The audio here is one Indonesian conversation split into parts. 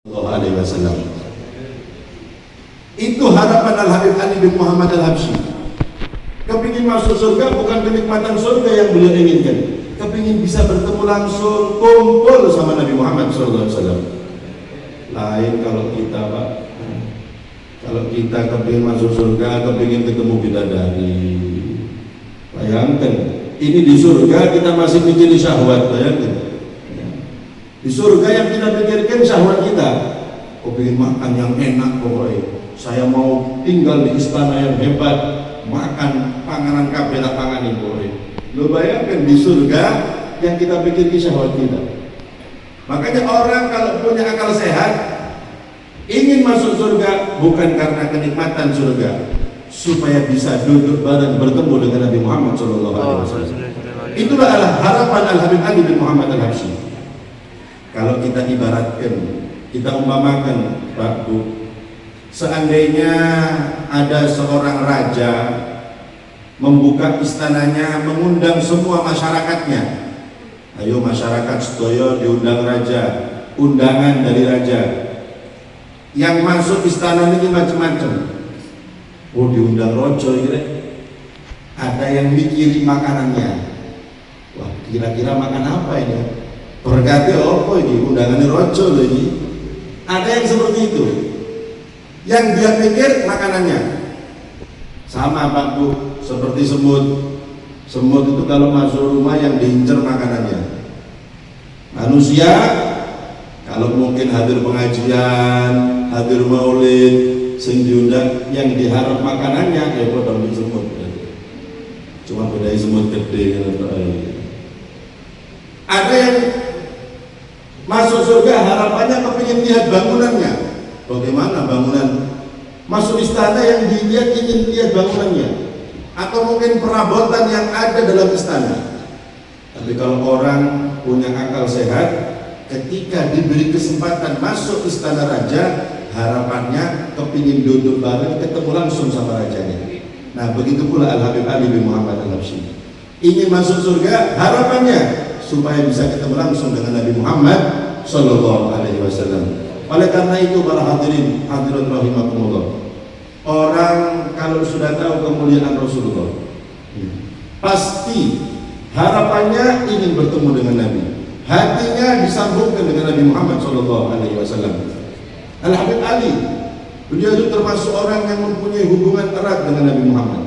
Sallallahu Alaihi Wasallam. Itu harapan Al-Habib Ali bin Muhammad Al-Habsyi. Kepingin masuk surga bukan kenikmatan surga yang beliau inginkan, kepingin bisa bertemu langsung, kumpul sama Nabi Muhammad SAW. Lain kalau kita, Pak, kalau kita kepingin masuk surga, kepingin ketemu bidadari. Bayangkan, ini di surga kita masih mikirin syahwat, bayangkan. Di surga yang kita pikirkan syahwat kita. Kau pengen makan yang enak pokoknya. Saya mau tinggal di istana yang hebat, makan panganan kabeh pangan ibu. Lo bayangkan di surga yang kita pikirkan syahwat kita. Makanya orang kalau punya akal sehat ingin masuk surga bukan karena kenikmatan surga, supaya bisa duduk bareng bertemu dengan Nabi Muhammad SAW. Itulah harapan Al-Habib Ali bin Muhammad Al-Habsyi. Kalau kita ibaratkan, kita umpamakan, Pak Bu, seandainya ada seorang raja membuka istananya, mengundang semua masyarakatnya. Ayo masyarakat sedoyo diundang raja, undangan dari raja. Yang masuk istana ini macam-macam. Oh, diundang rojo gitu. Ada yang mikirin makanannya. Wah, kira-kira makan apa ini? Berkati apa ini? Undangannya rojo loh ini. Ada yang seperti itu. Yang dia pikir makanannya. Sama Pak Bu, seperti semut. Semut itu kalau masuk rumah yang diincar makanannya. Manusia kalau mungkin hadir pengajian, hadir maulid, sing diundang, yang diharap makanannya ya potong di semut. Cuma beda semut gede. Ada yang masuk surga harapannya kepingin lihat bangunannya. Bagaimana bangunan? Masuk istana yang dilihat ingin lihat bangunannya, atau mungkin perabotan yang ada dalam istana. Tapi kalau orang punya akal sehat, ketika diberi kesempatan masuk istana raja, harapannya kepingin duduk bareng, ketemu langsung sama rajanya. Nah, begitu pula Al-Habib Ali bin Muhammad Al-Habsyi. Ingin masuk surga, harapannya supaya bisa ketemu langsung dengan Nabi Muhammad Sallallahu Alaihi Wasallam. Oleh karena itu para hadirin hadirat rahimakumullah, orang kalau sudah tahu kemuliaan Rasulullah, pasti harapannya ingin bertemu dengan Nabi, hatinya disambungkan dengan Nabi Muhammad Sallallahu Alaihi Wasallam. Al-Habib Ali, beliau itu termasuk orang yang mempunyai hubungan erat dengan Nabi Muhammad.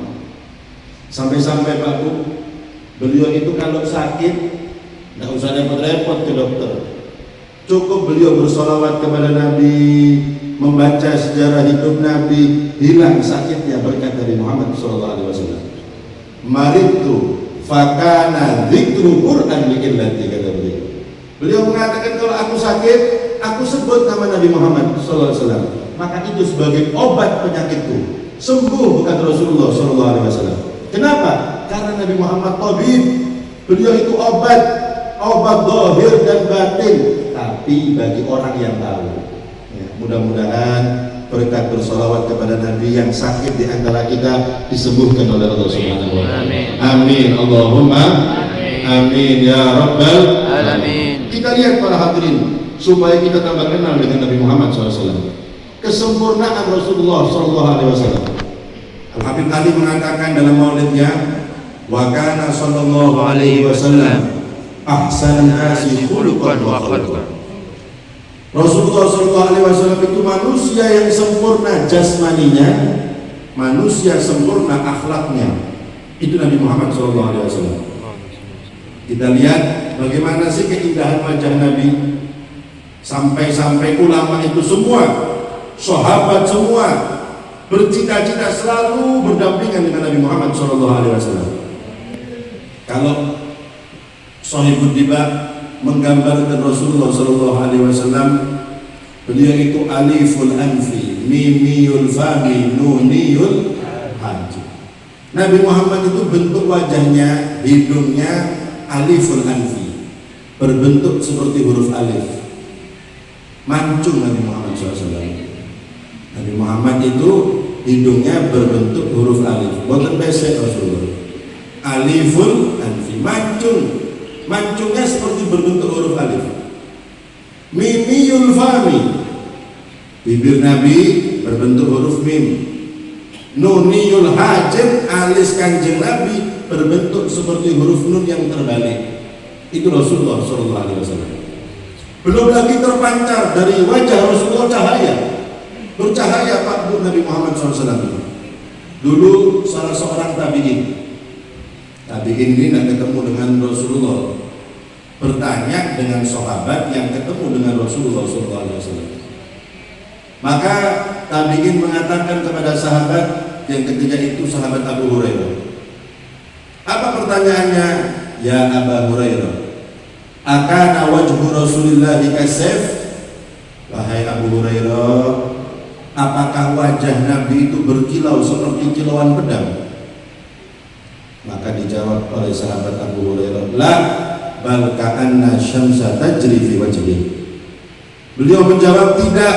Sampai-sampai Pak Bu, beliau itu kalau sakit nggak usah repot-repot ke dokter, cukup beliau bersolawat kepada Nabi, membaca sejarah hidup Nabi, hilang sakitnya berkat dari Muhammad SAW. Maritu fakana dzikru Quran liillati, kata beliau. Beliau mengatakan kalau aku sakit, aku sebut nama Nabi Muhammad SAW, maka itu sebagai obat penyakitku. Sembuh bukan Rasulullah SAW. Kenapa? Karena Nabi Muhammad tabib, beliau itu obat zahir dan batin, tapi bagi orang yang tahu. Ya, mudah-mudahan berkat bersolawat kepada Nabi yang sakit di antara kita disembuhkan oleh Allah Subhanahu wa taala. Amin. Allahumma amin ya rabbal alamin. Kita lihat para hadirin, supaya kita tambah kenal dengan Nabi Muhammad SAW, kesempurnaan Rasulullah SAW. Al-Habib Ali mengatakan dalam maulidnya, wa kana sallallahu alaihi wasallam ahsan nasi khuluqan wa khalqan. Rasulullah SAW itu manusia yang sempurna jasmaninya, manusia sempurna akhlaknya. Itu Nabi Muhammad SAW. Kita lihat bagaimana sih keindahan wajah Nabi. Sampai-sampai ulama itu semua, sahabat semua, bercita-cita selalu berdampingan dengan Nabi Muhammad SAW. Kalau Shahibud Diba menggambarkan Rasulullah SAW, beliau itu aliful anfi, mimiyul fami, nuniyul haji. Nabi Muhammad itu bentuk wajahnya, hidungnya aliful anfi, berbentuk seperti huruf alif. Mancung Nabi Muhammad SAW. Nabi Muhammad itu hidungnya berbentuk huruf alif, bukan pesek Rasulullah. Aliful anfi, mancung. Mancungnya seperti berbentuk huruf alif. Mimiyul fami, Bibir Nabi berbentuk huruf mim. Nuniyul hajim alis kanjeng Nabi berbentuk seperti huruf nun yang terbalik. Itu Rasulullah Shallallahu Alaihi Wasallam. Belum lagi terpancar dari wajah Rasulullah cahaya, bercahaya Pak Bu Nabi Muhammad SAW. Dulu salah seorang tabi'in ini nak ketemu dengan Rasulullah, bertanya dengan sahabat yang ketemu dengan Rasulullah SAW. Maka tabi'in mengatakan kepada sahabat yang ketiga itu sahabat Abu Hurairah. Apa pertanyaannya? Ya Abu Hurairah, akana wajhu Rasulillah kasif? Wahai Abu Hurairah, apakah wajah Nabi itu berkilau seperti kilauan pedang? Maka dijawab oleh sahabat Abu Hurairah, la bal ka'anna syamsa tajri fi wajhi. Beliau menjawab, tidak,